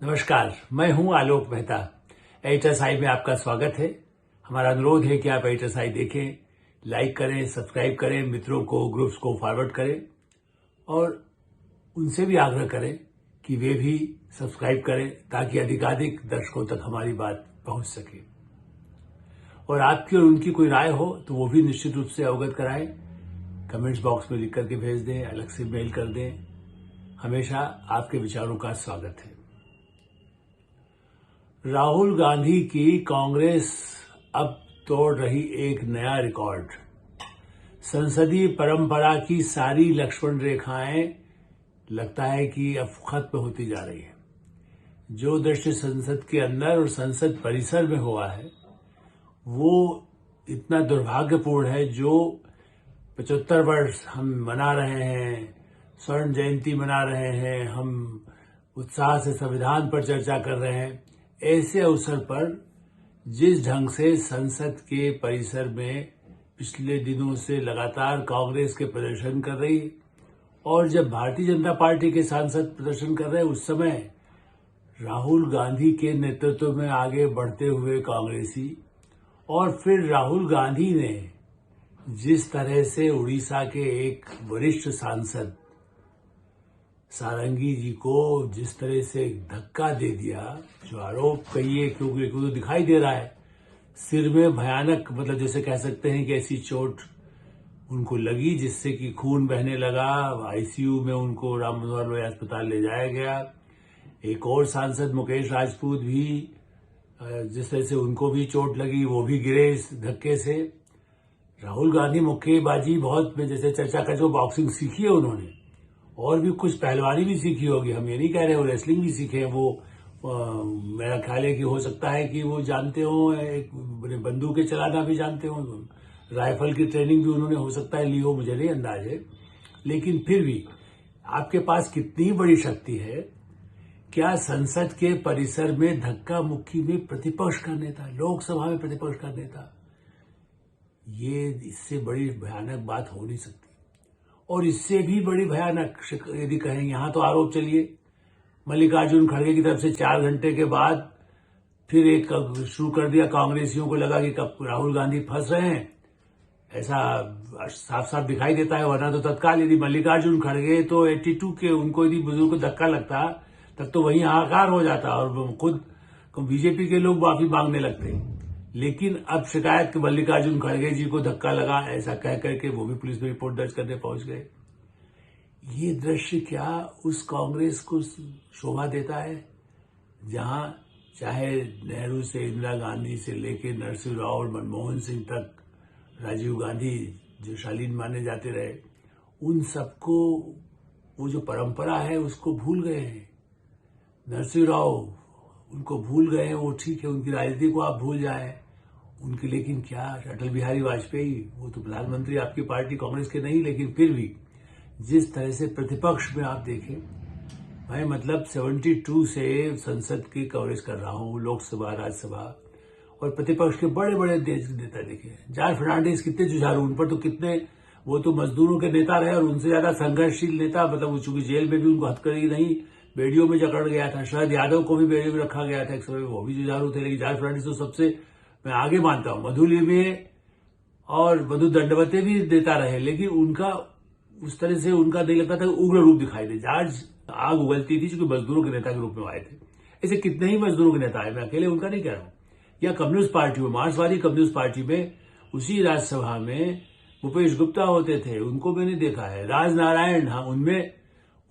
नमस्कार, मैं हूं आलोक मेहता। एचएसआई में आपका स्वागत है। हमारा अनुरोध है कि आप एचएसआई देखें, लाइक करें, सब्सक्राइब करें, मित्रों को, ग्रुप्स को फॉरवर्ड करें और उनसे भी आग्रह करें कि वे भी सब्सक्राइब करें ताकि अधिकाधिक दर्शकों तक हमारी बात पहुंच सके। और आपकी और उनकी कोई राय हो तो वो भी निश्चित रूप से अवगत कराएं। कमेंट्स बॉक्स में लिख करके भेज दें, अलग से मेल कर दें। हमेशा आपके विचारों का स्वागत है। राहुल गांधी की कांग्रेस अब तोड़ रही एक नया रिकॉर्ड। संसदीय परंपरा की सारी लक्ष्मण रेखाएं लगता है कि अब खत्म होती जा रही है। जो दृश्य संसद के अंदर और संसद परिसर में हुआ है वो इतना दुर्भाग्यपूर्ण है। जो 75 वर्ष हम मना रहे हैं, स्वर्ण जयंती मना रहे हैं, हम उत्साह से संविधान पर चर्चा कर रहे हैं, ऐसे अवसर पर जिस ढंग से संसद के परिसर में पिछले दिनों से लगातार कांग्रेस के प्रदर्शन कर रही है और जब भारतीय जनता पार्टी के सांसद प्रदर्शन कर रहे हैं उस समय राहुल गांधी के नेतृत्व में आगे बढ़ते हुए कांग्रेसी और फिर राहुल गांधी ने जिस तरह से उड़ीसा के एक वरिष्ठ सांसद सारंगी जी को जिस तरह से धक्का दे दिया, जो आरोप कहिए क्योंकि तो दिखाई दे रहा है सिर में भयानक, मतलब जैसे कह सकते हैं कि ऐसी चोट उनको लगी जिससे कि खून बहने लगा। आईसीयू में उनको राम मनोहर लोहिया अस्पताल ले जाया गया। एक और सांसद मुकेश राजपूत भी जिस तरह से उनको भी चोट लगी, वो भी गिरे इस धक्के से। राहुल गांधी मुक्केबाजी बहुत में जैसे चर्चा का जो बॉक्सिंग सीखी है उन्होंने, और भी कुछ पहलवानी भी सीखी होगी, हम ये नहीं कह रहे, वो रेसलिंग भी सीखे हैं। वो मेरा ख्याल है कि हो सकता है कि वो जानते हो, एक बंदूकें चलाना भी जानते हो, राइफल की ट्रेनिंग भी उन्होंने हो सकता है ली हो, मुझे नहीं अंदाज है। लेकिन फिर भी आपके पास कितनी बड़ी शक्ति है। क्या संसद के परिसर में धक्का मुक्की में प्रतिपक्ष का नेता, लोकसभा में प्रतिपक्ष का नेता, ये इससे बड़ी भयानक बात हो नहीं सकती। और इससे भी बड़ी भयानक यदि कहें, यहां तो आरोप चलिए मल्लिकार्जुन खड़गे की तरफ से 4 घंटे के बाद फिर एक शुरू कर दिया। कांग्रेसियों को लगा कि कब राहुल गांधी फंस रहे हैं, ऐसा साफ साफ दिखाई देता है। वरना तो तत्काल यदि मल्लिकार्जुन खड़गे तो 82 के उनको यदि बुजुर्ग को धक्का लगता तब तो वहीं हाहाकार हो जाता और खुद बीजेपी के लोग माफी मांगने लगते। लेकिन अब शिकायत कि मल्लिकार्जुन खड़गे जी को धक्का लगा, ऐसा कह करके वो भी पुलिस में रिपोर्ट दर्ज करने पहुंच गए। ये दृश्य क्या उस कांग्रेस को शोभा देता है जहां चाहे नेहरू से इंदिरा गांधी से लेकर नरसिंह राव और मनमोहन सिंह तक, राजीव गांधी जो शालीन माने जाते रहे, उन सबको वो जो परंपरा है उसको भूल गए हैं। नरसिंह राव उनको भूल गए हैं, वो ठीक है, उनकी राजनीति को आप भूल जाए उनकी, लेकिन क्या अटल बिहारी वाजपेयी, वो तो प्रधानमंत्री आपकी पार्टी कांग्रेस के नहीं, लेकिन फिर भी जिस तरह से प्रतिपक्ष में आप देखें, मैं मतलब 72 से संसद की कवरेज कर रहा हूं, लोकसभा राज्यसभा, और प्रतिपक्ष के बड़े बड़े देश के नेता देखे। जॉर्ज फर्नांडिस कितने जुझारू, उन पर तो कितने, वो तो मजदूरों के नेता रहे और उनसे ज्यादा संघर्षशील नेता, मतलब चूंकि जेल में भी उनको हथकड़ी नहीं, बेड़ियों में जकड़ गया था। शरद यादव को भी बेड़ियों में रखा गया था एक समय, वो भी जुझारू थे। लेकिन जॉर्ज फर्नांडिस तो सबसे मैं आगे मानता हूं। मधु लिबे और मधु दंडवते भी देता रहे, लेकिन उनका उस तरह से उनका नहीं लगता था उग्र रूप दिखाई दे। जॉर्ज आग उगलती थी क्योंकि मजदूरों के नेता के रूप में आए थे। ऐसे कितने ही मजदूरों के नेता आए, मैं अकेले उनका नहीं कह रहा हूं। या कम्युनिस्ट पार्टी में, मार्क्सवादी कम्युनिस्ट पार्टी में, उसी राज्यसभा में भूपेश गुप्ता होते थे, उनको मैंने देखा है। राजनारायण, हाँ, उनमें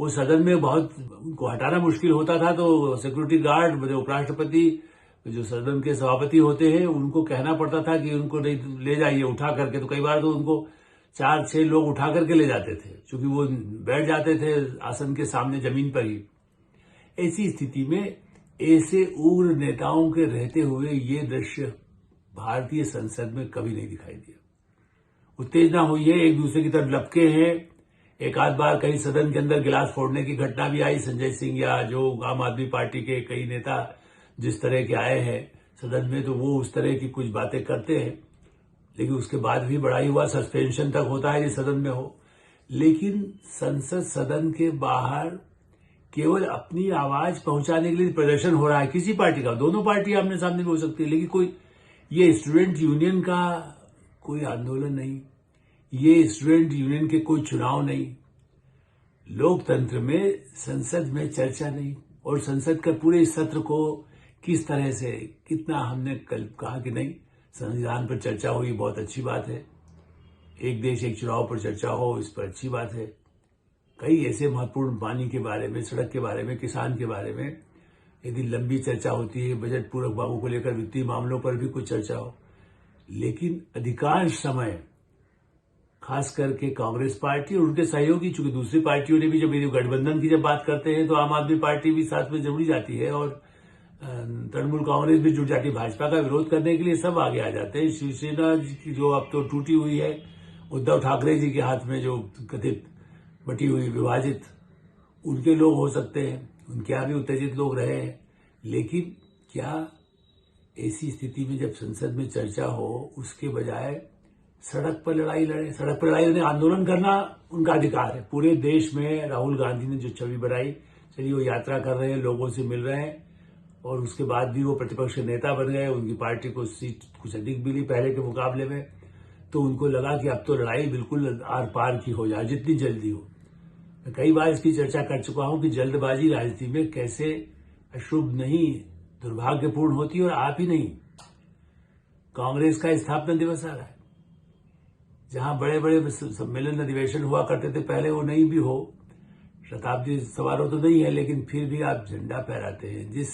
वो सदन में बहुत उनको हटाना मुश्किल होता था तो सिक्योरिटी गार्ड, मतलब उपराष्ट्रपति जो सदन के सभापति होते हैं, उनको कहना पड़ता था कि उनको नहीं ले जाइए उठा करके। तो कई बार तो उनको 4-6 लोग उठा करके ले जाते थे क्योंकि वो बैठ जाते थे आसन के सामने जमीन पर ही। ऐसी स्थिति में ऐसे उग्र नेताओं के रहते हुए ये दृश्य भारतीय संसद में कभी नहीं दिखाई दिया। उत्तेजना हुई है, एक दूसरे की तरफ लपके हैं। एक आध बार कहीं सदन के अंदर गिलास फोड़ने की घटना भी आई। संजय सिंह या जो आम आदमी पार्टी के कई नेता जिस तरह के आए हैं सदन में, तो वो उस तरह की कुछ बातें करते हैं, लेकिन उसके बाद भी बड़ा ही हुआ, सस्पेंशन तक होता है ये सदन में हो। लेकिन संसद सदन के बाहर केवल अपनी आवाज पहुंचाने के लिए प्रदर्शन हो रहा है किसी पार्टी का, दोनों पार्टी आमने सामने भी हो सकती है, लेकिन कोई ये स्टूडेंट यूनियन का कोई आंदोलन नहीं, ये स्टूडेंट यूनियन के कोई चुनाव नहीं, लोकतंत्र में संसद में चर्चा नहीं। और संसद का पूरे सत्र को किस तरह से कितना हमने कल कहा कि नहीं, संविधान पर चर्चा हुई, बहुत अच्छी बात है, एक देश एक चुनाव पर चर्चा हो, इस पर अच्छी बात है। कई ऐसे महत्वपूर्ण पानी के बारे में, सड़क के बारे में, किसान के बारे में यदि लंबी चर्चा होती है, बजट पूरक मांगों को लेकर वित्तीय मामलों पर भी कुछ चर्चा हो, लेकिन अधिकांश समय खास करके कांग्रेस पार्टी और उनके सहयोगी, चूंकि दूसरी पार्टियों ने भी जब गठबंधन की जब बात करते हैं तो आम आदमी पार्टी भी साथ में जुड़ी जाती है और तृणमूल कांग्रेस भी जुड़ जाती है, भाजपा का विरोध करने के लिए सब आगे आ जाते हैं। शिवसेना की जो अब तो टूटी हुई है, उद्धव ठाकरे जी के हाथ में जो कथित बटी हुई विभाजित, उनके लोग हो सकते हैं, उनके यहाँ भी उत्तेजित लोग रहे हैं, लेकिन क्या ऐसी स्थिति में जब संसद में चर्चा हो उसके बजाय सड़क पर लड़ाई लड़े? सड़क पर लड़ाई लड़े, आंदोलन करना उनका अधिकार है। पूरे देश में राहुल गांधी ने जो छवि बनाई, चलिए वो यात्रा कर रहे हैं, लोगों से मिल रहे हैं, और उसके बाद भी वो प्रतिपक्ष नेता बन गए, उनकी पार्टी को सीट कुछ अधिक मिली पहले के मुकाबले में, तो उनको लगा कि अब तो लड़ाई बिल्कुल आर पार की हो जाए, जितनी जल्दी हो। मैं कई बार इसकी चर्चा कर चुका हूं कि जल्दबाजी राजनीति में कैसे अशुभ नहीं, दुर्भाग्यपूर्ण होती है। और आप ही नहीं, कांग्रेस का स्थापना दिवस आ रहा है, जहां बड़े बड़े सम्मेलन अधिवेशन हुआ करते थे पहले, वो नहीं भी हो, शताब्दी समारोह तो नहीं है, लेकिन फिर भी आप झंडा फहराते हैं, जिस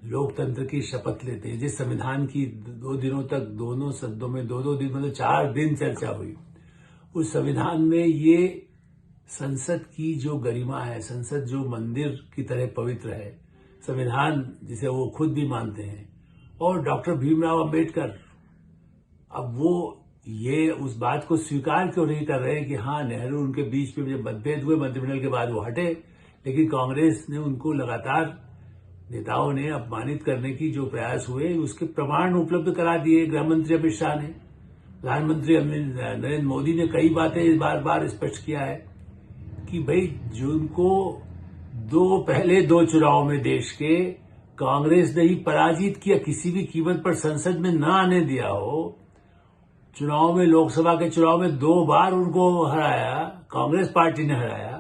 लोकतंत्र की शपथ लेते हैं, जिस संविधान की 2 दिनों तक दोनों सदनों में 2-2 दिन, मतलब 4 दिन चर्चा हुई, उस संविधान में ये संसद की जो गरिमा है, संसद जो मंदिर की तरह पवित्र है, संविधान जिसे वो खुद भी मानते हैं, और डॉक्टर भीमराव अंबेडकर, अब वो ये उस बात को स्वीकार क्यों नहीं कर रहे हैं कि हाँ, नेहरू उनके बीच में जब मतभेद हुए मंत्रिमंडल के बाद वो हटे, लेकिन कांग्रेस ने उनको लगातार, नेताओं ने अपमानित करने की जो प्रयास हुए उसके प्रमाण उपलब्ध करा दिए गृह मंत्री अमित शाह ने। प्रधानमंत्री नरेंद्र मोदी ने कई बातें बार बार स्पष्ट किया है कि भाई जिनको पहले दो चुनाव में देश के कांग्रेस ने ही पराजित किया, किसी भी कीमत पर संसद में न आने दिया हो, चुनाव में, लोकसभा के चुनाव में 2 बार उनको हराया, कांग्रेस पार्टी ने हराया।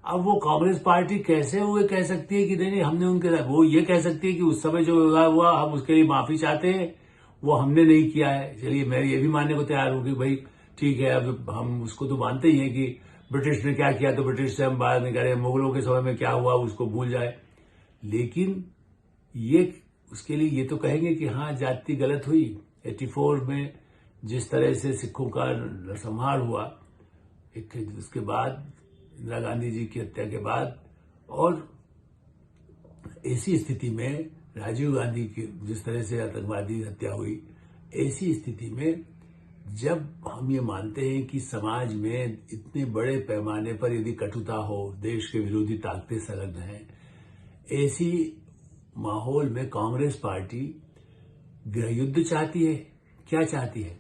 अब वो कांग्रेस पार्टी कैसे हुए कह सकती है कि नहीं हमने उनके साथ, वो ये कह सकती है कि उस समय जो हुआ हम उसके लिए माफी चाहते हैं, वो हमने नहीं किया है। चलिए मैं ये भी मानने को तैयार हूं कि भाई ठीक है, अब हम उसको तो मानते ही हैं कि ब्रिटिश ने क्या किया तो ब्रिटिश से हम बाहर निकले, मुगलों के समय में क्या हुआ उसको भूल जाए, लेकिन ये उसके लिए ये तो कहेंगे कि हाँ, जाति गलत हुई। 84 में जिस तरह से सिखों का नरसंहार हुआ, उसके बाद इंदिरा गांधी जी की हत्या के बाद, और ऐसी स्थिति में राजीव गांधी की जिस तरह से आतंकवादी हत्या हुई, ऐसी स्थिति में जब हम ये मानते हैं कि समाज में इतने बड़े पैमाने पर यदि कटुता हो, देश के विरोधी ताकतें संलग्न हैं, ऐसी माहौल में कांग्रेस पार्टी गृह युद्ध चाहती है। क्या चाहती है?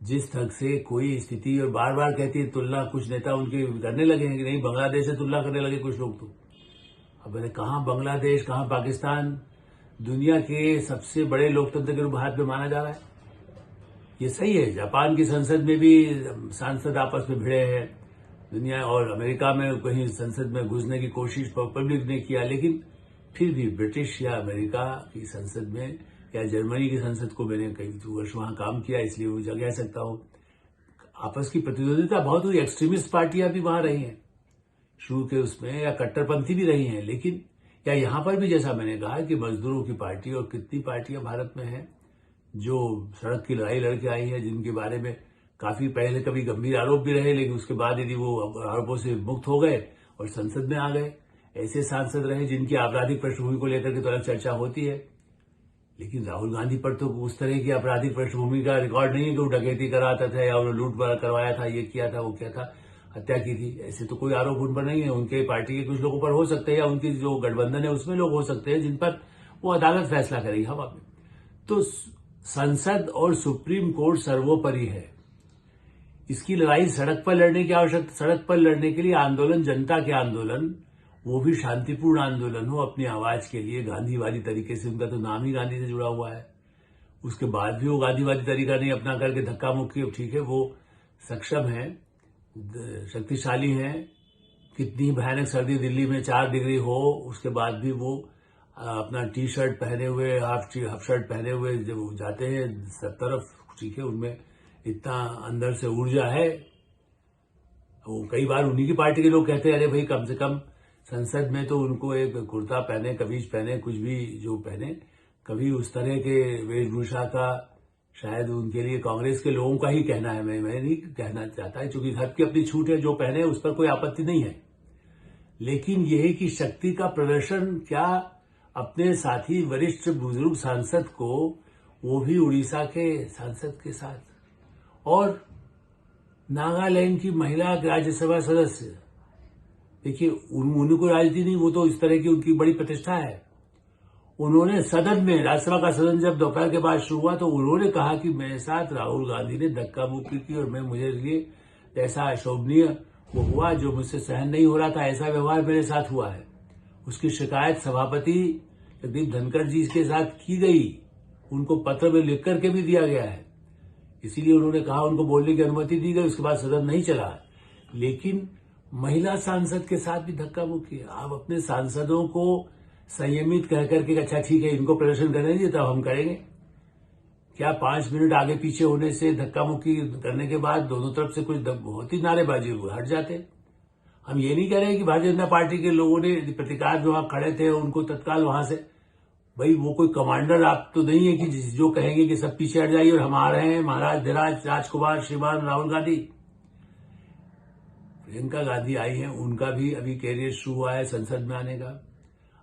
जिस ढंग से कोई स्थिति, और बार बार कहती है तुलना, कुछ नेता उनके करने लगे हैं कि नहीं, बांग्लादेश से तुलना करने लगे कुछ लोग तो। अब मैंने कहा बांग्लादेश, कहां पाकिस्तान, दुनिया के सबसे बड़े लोकतंत्र के रूप भारत में माना जा रहा है। ये सही है, जापान की संसद में भी सांसद आपस में भिड़े हैं दुनिया, और अमेरिका में कहीं संसद में घुसने की कोशिश पब्लिक ने किया, लेकिन फिर भी ब्रिटिश या अमेरिका की संसद में या जर्मनी की संसद को मैंने कई वर्ष वहां काम किया, इसलिए वो कह सकता हूं, आपस की प्रतिद्वंदिता बहुत हुई। एक्सट्रीमिस्ट पार्टियां भी वहां रही हैं शुरू के उसमें, या कट्टरपंथी भी रही हैं, लेकिन या यहां पर भी जैसा मैंने कहा कि मजदूरों की पार्टी, और कितनी पार्टियां भारत में हैं जो सड़क की लड़ाई लड़के आई है, जिनके बारे में काफी पहले कभी गंभीर आरोप भी रहे, लेकिन उसके बाद यदि वो आरोपों से मुक्त हो गए और संसद में आ गए। ऐसे सांसद रहे जिनकी आपराधिक पृष्ठभूमि को लेकर के तो अलग चर्चा होती है, लेकिन राहुल गांधी पर तो उस तरह की आपराधिक पृष्ठभूमि का रिकॉर्ड नहीं है कि वो डकैती कराता था या वो लूट करवाया था, ये किया था, वो क्या था, हत्या की थी, ऐसे तो कोई आरोप उन पर नहीं है। उनके पार्टी के कुछ लोगों पर हो सकते हैं, या उनकी जो गठबंधन है उसमें लोग हो सकते हैं जिन पर वो अदालत फैसला करेगी हवा में। तो संसद और सुप्रीम कोर्ट सर्वोपरि है। इसकी लड़ाई सड़क पर लड़ने की आवश्यकता, सड़क पर लड़ने के लिए आंदोलन, जनता के आंदोलन वो भी शांतिपूर्ण आंदोलन हो अपनी आवाज के लिए, गांधीवादी तरीके से। उनका तो नाम ही गांधी से जुड़ा हुआ है। उसके बाद भी वो गांधीवादी तरीका नहीं अपना करके धक्का मुक्की। ठीक है, वो सक्षम है, शक्तिशाली है। कितनी भयानक सर्दी दिल्ली में 4 डिग्री हो, उसके बाद भी वो अपना टी शर्ट पहने हुए, हाफ शर्ट पहने हुए जब जाते हैं सब तरफ। ठीक है, उनमें इतना अंदर से ऊर्जा है। वो कई बार उन्हीं की पार्टी के लोग कहते हैं, अरे भाई कम से कम संसद में तो उनको एक कुर्ता पहने, कमीज पहने, कुछ भी जो पहने, कभी उस तरह के वेशभूषा का शायद उनके लिए कांग्रेस के लोगों का ही कहना है। मैं नहीं कहना चाहता, क्योंकि सबकी अपनी छूट है, जो पहने उस पर कोई आपत्ति नहीं है। लेकिन यह है कि शक्ति का प्रदर्शन क्या अपने साथी वरिष्ठ बुजुर्ग सांसद को, वो भी उड़ीसा के सांसद के साथ, और नागालैंड की महिला राज्यसभा सदस्य। देखिए, उनको राजनीति नहीं, वो तो इस तरह की उनकी बड़ी प्रतिष्ठा है। उन्होंने सदन में, राज्यसभा का सदन जब दोपहर के बाद शुरू हुआ, तो उन्होंने कहा कि मेरे साथ राहुल गांधी ने धक्का मुक्की की और मुझे लिए ऐसा अशोभनीय वो हुआ जो मुझसे सहन नहीं हो रहा था, ऐसा व्यवहार मेरे साथ हुआ है। उसकी शिकायत सभापति जगदीप धनखड़ जी के साथ की गई, उनको पत्र में लिख करके भी दिया गया है। इसीलिए उन्होंने कहा, उनको बोलने की अनुमति दी गई, उसके बाद सदन नहीं चला। लेकिन महिला सांसद के साथ भी धक्का मुक्की। आप अपने सांसदों को संयमित कह करके, अच्छा ठीक है इनको प्रदर्शन करने दीजिए तब हम करेंगे, क्या 5 मिनट आगे पीछे होने से, धक्का मुक्की करने के बाद दोनों तरफ से कुछ बहुत ही नारेबाजी हट जाते। हम ये नहीं कह रहे कि भारतीय जनता पार्टी के लोगों ने प्रतिकार जो वहां खड़े थे उनको तत्काल वहां से, भाई वो कोई कमांडर आप तो नहीं है कि जो कहेंगे कि सब पीछे हट जाइए और हम आ रहे हैं, महाराज धीराज राजकुमार श्रीमान राहुल गांधी। प्रियंका गांधी आई हैं, उनका भी अभी कैरियर शुरू हुआ है संसद में आने का।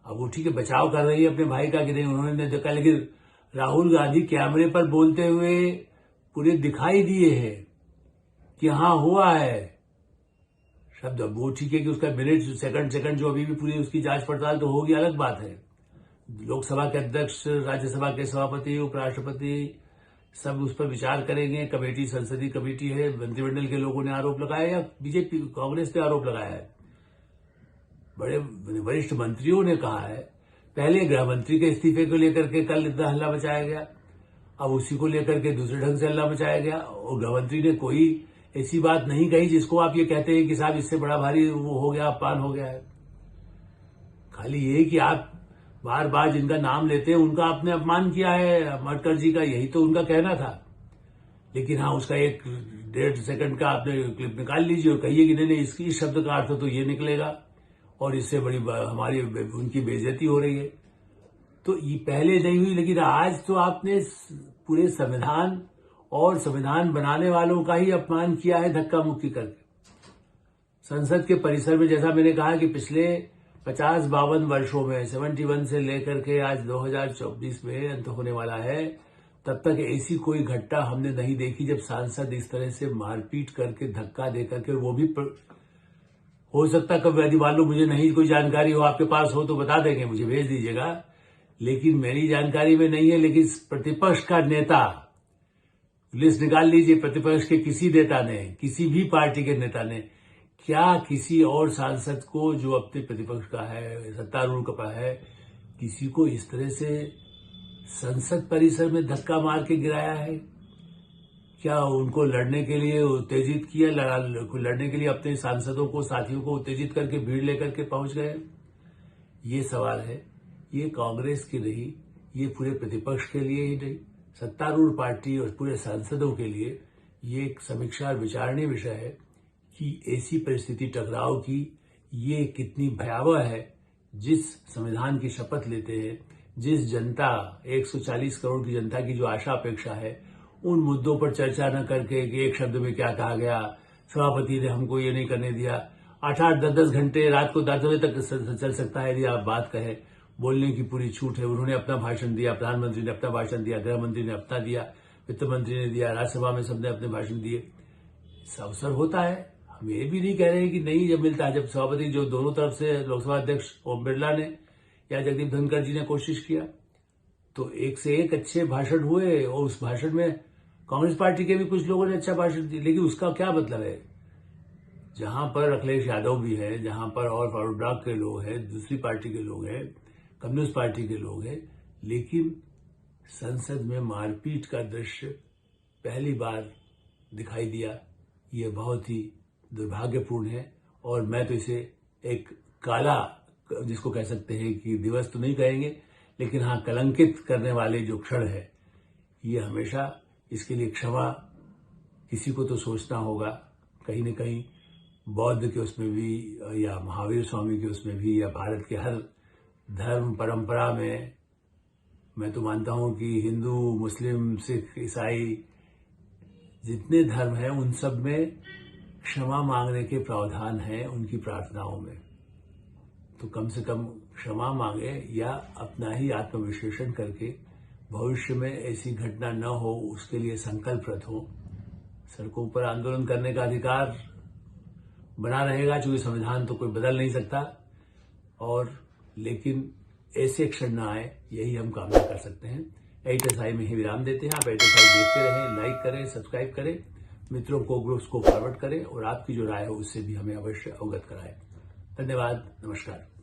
अब वो ठीक है बचाव कर रही है अपने भाई का कि नहीं उन्होंने देखा, लेकिन राहुल गांधी कैमरे पर बोलते हुए पूरे दिखाई दिए हैं कि हाँ हुआ है शब्द। वो ठीक है कि उसका मिनट सेकंड जो अभी भी पूरी उसकी जांच पड़ताल तो होगी, अलग बात है। लोकसभा के अध्यक्ष, राज्यसभा के सभापति, उपराष्ट्रपति सब उस पर विचार करेंगे। कमेटी, संसदीय कमेटी है, मंत्रिमंडल के लोगों ने आरोप लगाया या बीजेपी कांग्रेस ने आरोप लगाया है। बड़े वरिष्ठ मंत्रियों ने कहा है। पहले गृह मंत्री के इस्तीफे को लेकर के कल इतना हल्ला मचाया गया, अब उसी को लेकर के दूसरे ढंग से हल्ला मचाया गया, और गृह मंत्री ने कोई ऐसी बात नहीं कही जिसको आप ये कहते हैं कि साहब इससे बड़ा भारी वो हो गया, अपमान हो गया है। खाली ये कि आप बार बार जिनका नाम लेते हैं उनका आपने अपमान किया है, मटकर जी का, यही तो उनका कहना था। लेकिन हाँ, उसका 1-1.5 सेकंड का आपने क्लिप निकाल लीजिए और कहिए कि नहीं इस शब्द का अर्थ तो ये निकलेगा और इससे बड़ी हमारी उनकी बेइज्जती हो रही है। तो ये पहले नहीं हुई, लेकिन आज तो आपने पूरे संविधान और संविधान बनाने वालों का ही अपमान किया है धक्का मुक्की करके। संसद के परिसर में, जैसा मैंने कहा कि पिछले 50-52 वर्षों में 71 से लेकर के आज 2024 में अंत होने वाला है, तब तक ऐसी कोई घटना हमने नहीं देखी जब सांसद इस तरह से मारपीट करके, धक्का दे करके, वो भी हो सकता कभी यदि मान लो मुझे नहीं कोई जानकारी हो, आपके पास हो तो बता देंगे, मुझे भेज दीजिएगा, लेकिन मेरी जानकारी में नहीं है। लेकिन प्रतिपक्ष का नेता, लिस्ट निकाल लीजिए, प्रतिपक्ष के किसी नेता ने, किसी भी पार्टी के नेता ने क्या किसी और सांसद को जो अपने प्रतिपक्ष का है, सत्तारूढ़ का है, किसी को इस तरह से संसद परिसर में धक्का मार के गिराया है? क्या उनको लड़ने के लिए उत्तेजित किया, लड़ने के लिए अपने सांसदों को, साथियों को उत्तेजित करके भीड़ लेकर के पहुंच गए? ये सवाल है। ये कांग्रेस की नहीं, ये पूरे प्रतिपक्ष के लिए ही नहीं, सत्तारूढ़ पार्टी और पूरे सांसदों के लिए ये एक समीक्षा और विचारणीय विषय है कि ऐसी परिस्थिति टकराव की ये कितनी भयावह है। जिस संविधान की शपथ लेते हैं, जिस जनता, 140 करोड़ की जनता की जो आशा अपेक्षा है, उन मुद्दों पर चर्चा न करके कि एक शब्द में क्या कहा गया, सभापति ने हमको ये नहीं करने दिया, 8-8, 10-10 घंटे रात को 10 बजे तक चल सकता है यदि आप बात कहें, बोलने की पूरी छूट है। उन्होंने अपना भाषण दिया, प्रधानमंत्री ने अपना भाषण दिया, गृह मंत्री ने अपना दिया, वित्त मंत्री ने दिया, राज्यसभा में सबने अपने भाषण दिए। इस अवसर होता है, हम ये भी नहीं कह रहे हैं कि नहीं जब मिलता है। जब सभापति, जो दोनों तरफ से लोकसभा अध्यक्ष ओम बिरला ने या जगदीप धनखड़ जी ने कोशिश किया, तो एक से एक अच्छे भाषण हुए, और उस भाषण में कांग्रेस पार्टी के भी कुछ लोगों ने अच्छा भाषण दिया, लेकिन उसका क्या मतलब है? जहां पर अखिलेश यादव भी है, जहां पर और फारूक ब्लॉक के लोग हैं, दूसरी पार्टी के लोग हैं, कम्युनिस्ट पार्टी के लोग हैं, लेकिन संसद में मारपीट का दृश्य पहली बार दिखाई दिया। ये बहुत ही दुर्भाग्यपूर्ण है और मैं तो इसे एक काला, जिसको कह सकते हैं कि दिवस तो नहीं कहेंगे, लेकिन हाँ कलंकित करने वाले जो क्षण है, ये हमेशा इसके लिए क्षमा किसी को तो सोचना होगा। कहीं न कहीं बौद्ध के उसमें भी या महावीर स्वामी के उसमें भी या भारत के हर धर्म परंपरा में मैं तो मानता हूं कि हिंदू, मुस्लिम, सिख, ईसाई जितने धर्म हैं उन सब में क्षमा मांगने के प्रावधान हैं उनकी प्रार्थनाओं में। तो कम से कम क्षमा मांगे या अपना ही आत्मविश्लेषण करके भविष्य में ऐसी घटना न हो उसके लिए संकल्परत हो। सड़कों पर आंदोलन करने का अधिकार बना रहेगा, क्योंकि संविधान तो कोई बदल नहीं सकता, और लेकिन ऐसे क्षण न आए, यही हम कामना कर सकते हैं। एचएसआई में ही विराम देते हैं। आप एचएसआई देखते रहें, लाइक करें, सब्सक्राइब करें, मित्रों को, ग्रुप्स को फॉरवर्ड करें और आपकी जो राय हो उससे भी हमें अवश्य अवगत कराएं। धन्यवाद, नमस्कार।